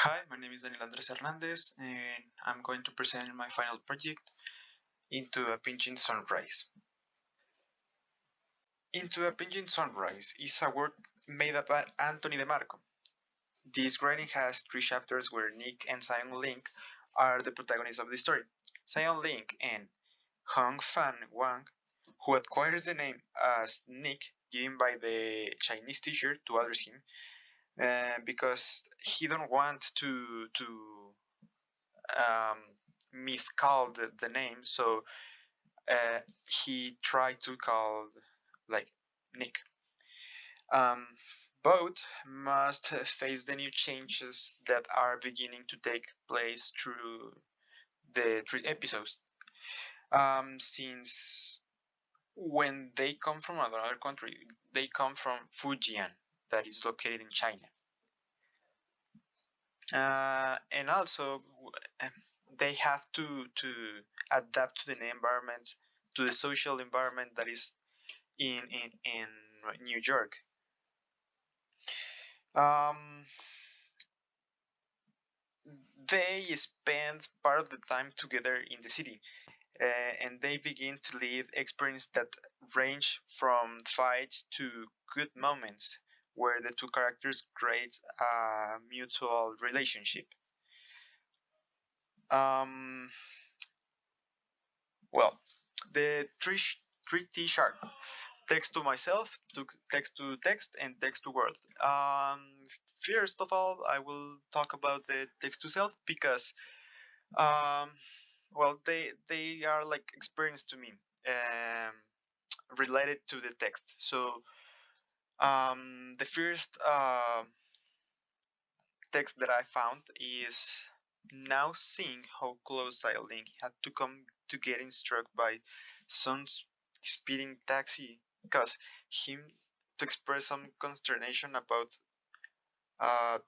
Hi, my name is Daniel Andres Hernandez, and I'm going to present my final project, Into a Pinging Sunrise. Into a Pinging Sunrise is a work made by Anthony DeMarco. This writing has three chapters where Nick and Zion Link are the protagonists of the story. Zion Link and Hong Fan Wang, who acquires the name as Nick given by the Chinese teacher to address him, because he don't want to miscalled the name, so he tried to call like Nick. Um, Both must face the new changes that are beginning to take place through the three episodes. Since when they come from another country, they come from Fujian, that is located in China. And also they have to adapt to the environment, to the social environment that is in New York. Um, they spend part of the time together in the city, and they begin to live experiences that range from fights to good moments, where the two characters create a mutual relationship. Um, well, the three T chart: text to myself, text to text, and text to world. First of all, I will talk about the text to self because, um, well, they are like experience to me, um, related to the text. So, the first text that I found is now seeing how close Link had to come to getting struck by some speeding taxi, because him to express some consternation about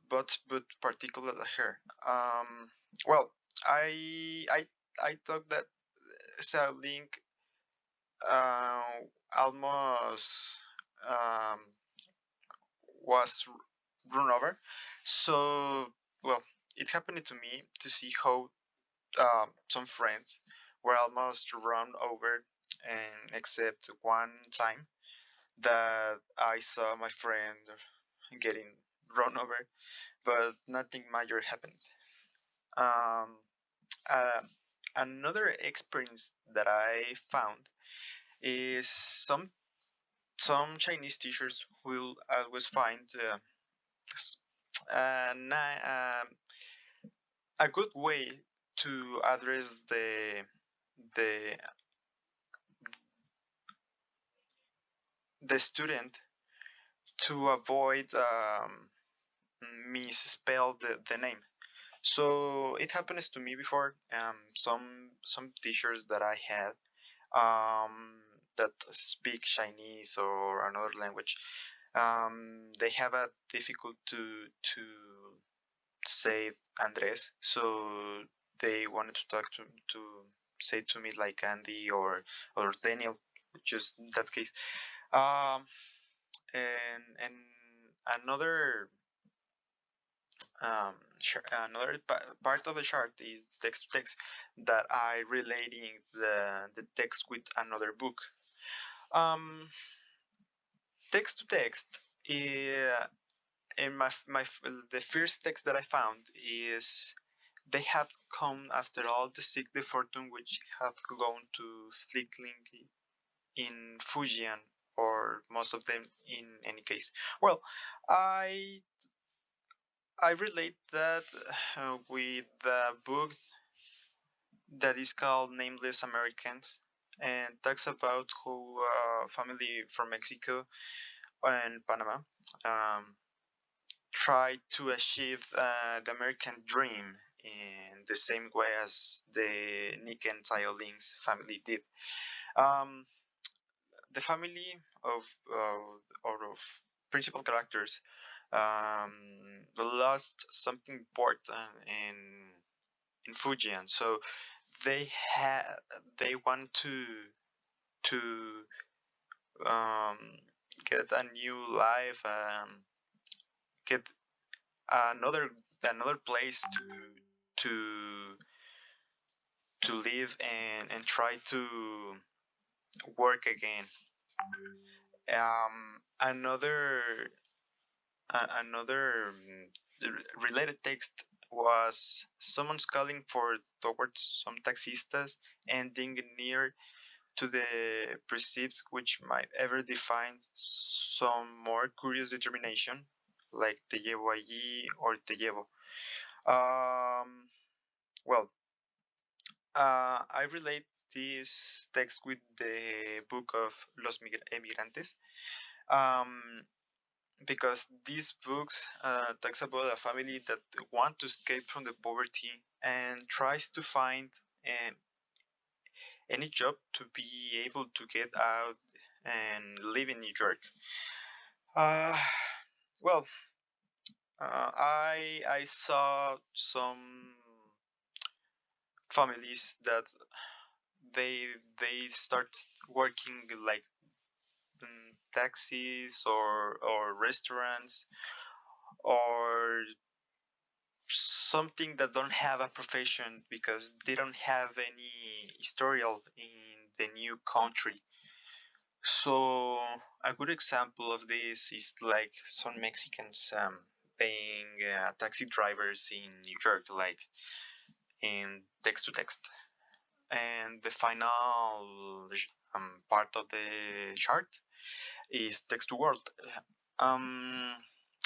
but particularly her. Well, I thought that Link uh, almost um, was run over. So, well, it happened to me to see how some friends were almost run over, and except one time that I saw my friend getting run over, but nothing major happened. Um, uh, Another experience that I found is some Chinese teachers will always find a good way to address the the student to avoid misspell the name. So it happens to me before. Some teachers that I had, that speak Chinese or another language, they have a difficult to say Andres, so they wanted to talk to say to me like Andy or Daniel, just in that case. Um, and another part of the chart is text to text, that I relating the text with another book. Um, Text to text. In the first text that I found is they have come after all to seek the fortune which have gone to Flickling in Fujian, or most of them in any case. Well, I I relate that with the book that is called Nameless Americans, and talks about how family from Mexico and Panama um, try to achieve the American dream in the same way as the Nick and Xiaoling's family did. Um, the family of principal characters lost something important in Fujian, so they had they want to um, get a new life, get another another place to live and try to work again. Another related text was someone's calling for towards some taxistas, ending near to the perceived, which might ever define some more curious determination, like te llevo allí or te llevo. Um, well, I relate this text with the book of Los Emigrantes, um, because these books talks about a family that want to escape from the poverty and tries to find um, any job to be able to get out and live in New York. Uh, well, I saw some families that they start working like taxis or restaurants or something that don't have a profession because they don't have any historial in the new country. So a good example of this is like some Mexicans being taxi drivers in New York, like in text to text. And the final part of the chart is text to world. Um,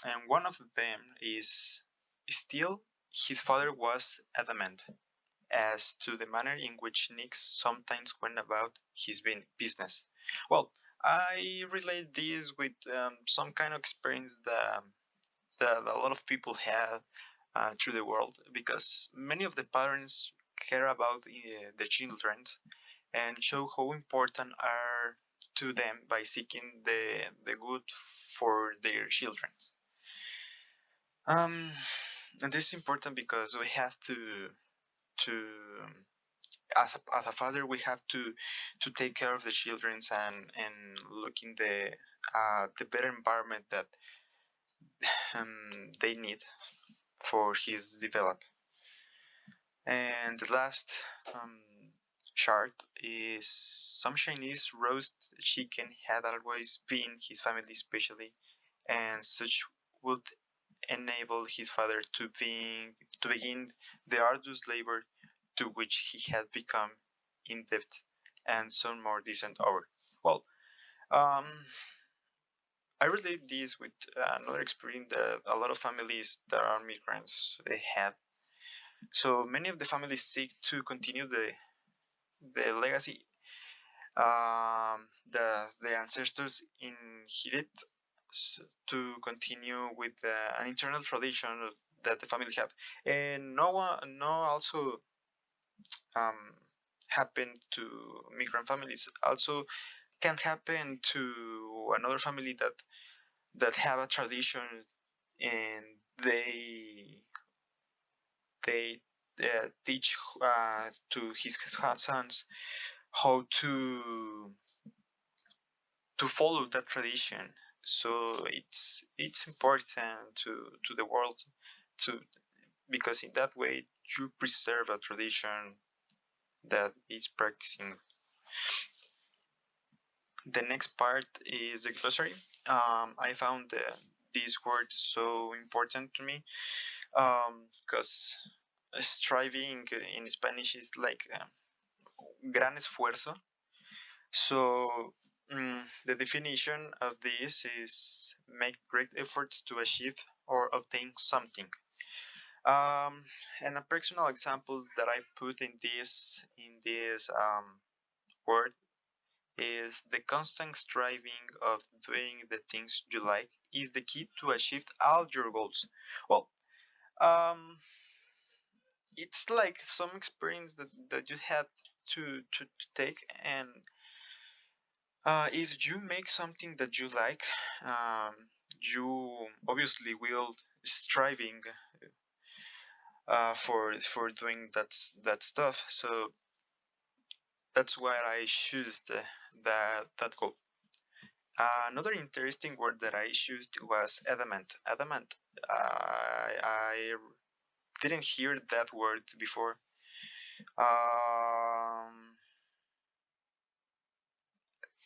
and one of them is still his father was adamant as to the manner in which Nick sometimes went about his business. Well, I relate this with some kind of experience that a lot of people have through the world because many of the parents care about the children and show how important are to them by seeking the good for their children. Um, and this is important because we have to as a father we have to take care of the childrens and look in the better environment that they need for his develop. And the last um, chart is some Chinese roast chicken had always been his family specialty, and such would enable his father to begin the arduous labor to which he had become in debt and some more decent hour. Well, um, I relate this with another experience that a lot of families that are migrants they have. So many of the families seek to continue the legacy that their ancestors inherit to continue with an internal tradition that the family have, and no also um, happen to migrant families. Also can happen to another family that have a tradition and they teach to his sons how to follow that tradition. So it's important to the world to because in that way you preserve a tradition that is practicing. The next part is the glossary. I found this word so important to me because striving in Spanish is like gran esfuerzo. So the definition of this is make great efforts to achieve or obtain something. Um, and a personal example that I put in this word is the constant striving of doing the things you like is the key to achieve all your goals. Well, um, it's like some experience that you had to take, and if you make something that you like, um, you obviously will striving for doing that stuff. So that's why I choose that goal. Another interesting word that I used was adamant. Adamant. I didn't hear that word before. Um,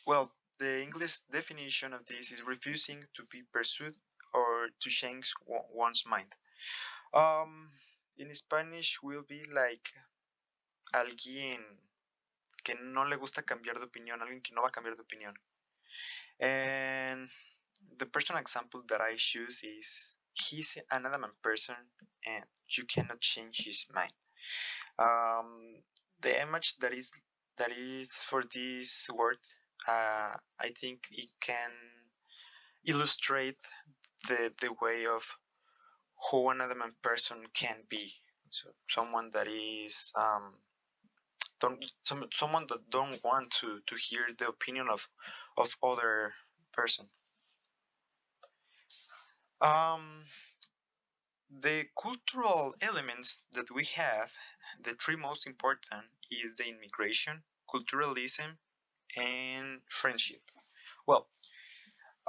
well, the English definition of this is refusing to be pursued or to change one's mind. Um, in Spanish will be like alguien que no le gusta cambiar de opinión, alguien que no va a cambiar de opinión. And the personal example that I choose is he's an adamant person and you cannot change his mind. The image that is for this word, I think it can illustrate the way of how an adamant person can be. So someone that is someone that don't want to hear the opinion of other person. Um, the cultural elements that we have, the three most important is the immigration, culturalism, and friendship. Well,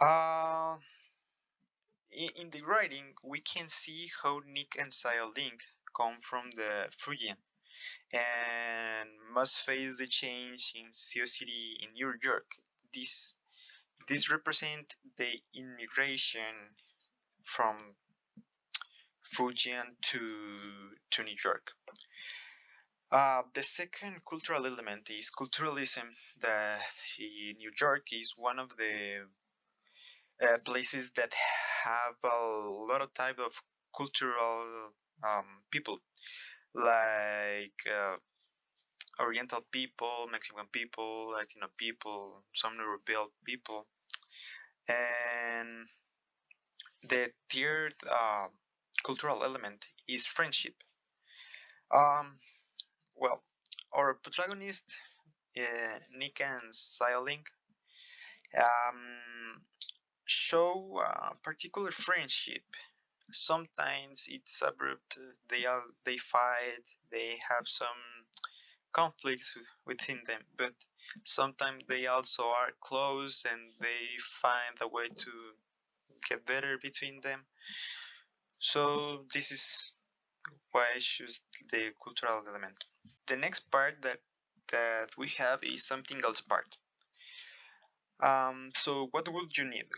uh, in the writing, we can see how Nick and Xiaoling come from the Fujian and must face the change in society in New York. This this represent the immigration from Fujian to New York. The second cultural element is culturalism. That in New York is one of the places that have a lot of type of cultural people, like Oriental people, Mexican people, Latino people, some European people, and the third cultural element is friendship. Um, well, our protagonist, Nick and Xiaoling, um, show particular friendship. Sometimes it's abrupt. They fight. They have some conflicts within them, but sometimes they also are close and they find a way to get better between them. So this is why I choose the cultural element. The next part that we have is something else part. So what would you need?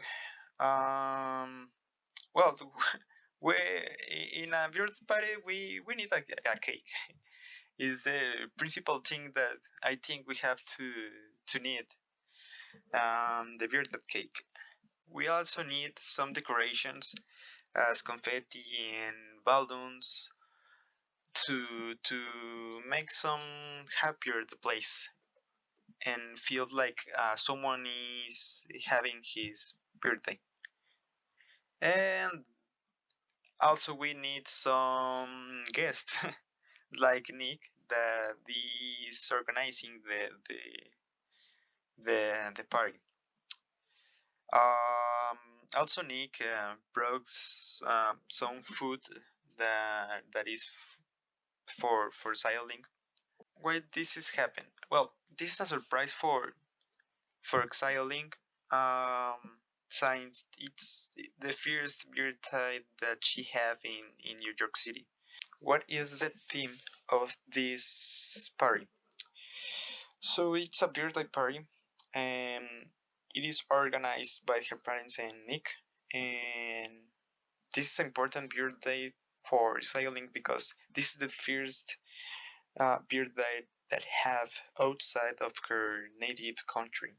Um, well, we in a birthday party we need a cake. Is the principal thing that I think we have to need. The birthday cake. We also need some decorations as confetti and balloons to make some happier the place and feel like someone is having his birthday. And also we need some guests like Nick that is organizing the party. Um, Also Nick brought some food that is for sailing. Why this is happened? Well, this is a surprise for Xiaoling, since it's the first birthday that she have in New York City. What is the theme of this party? So it's a birthday party, and it is organized by her parents and Nick. And this is an important birthday for Xiaoling because this is the first birthday that have outside of her native country.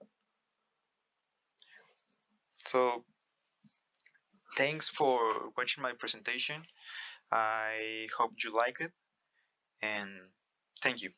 So thanks for watching my presentation. I hope you like it and thank you.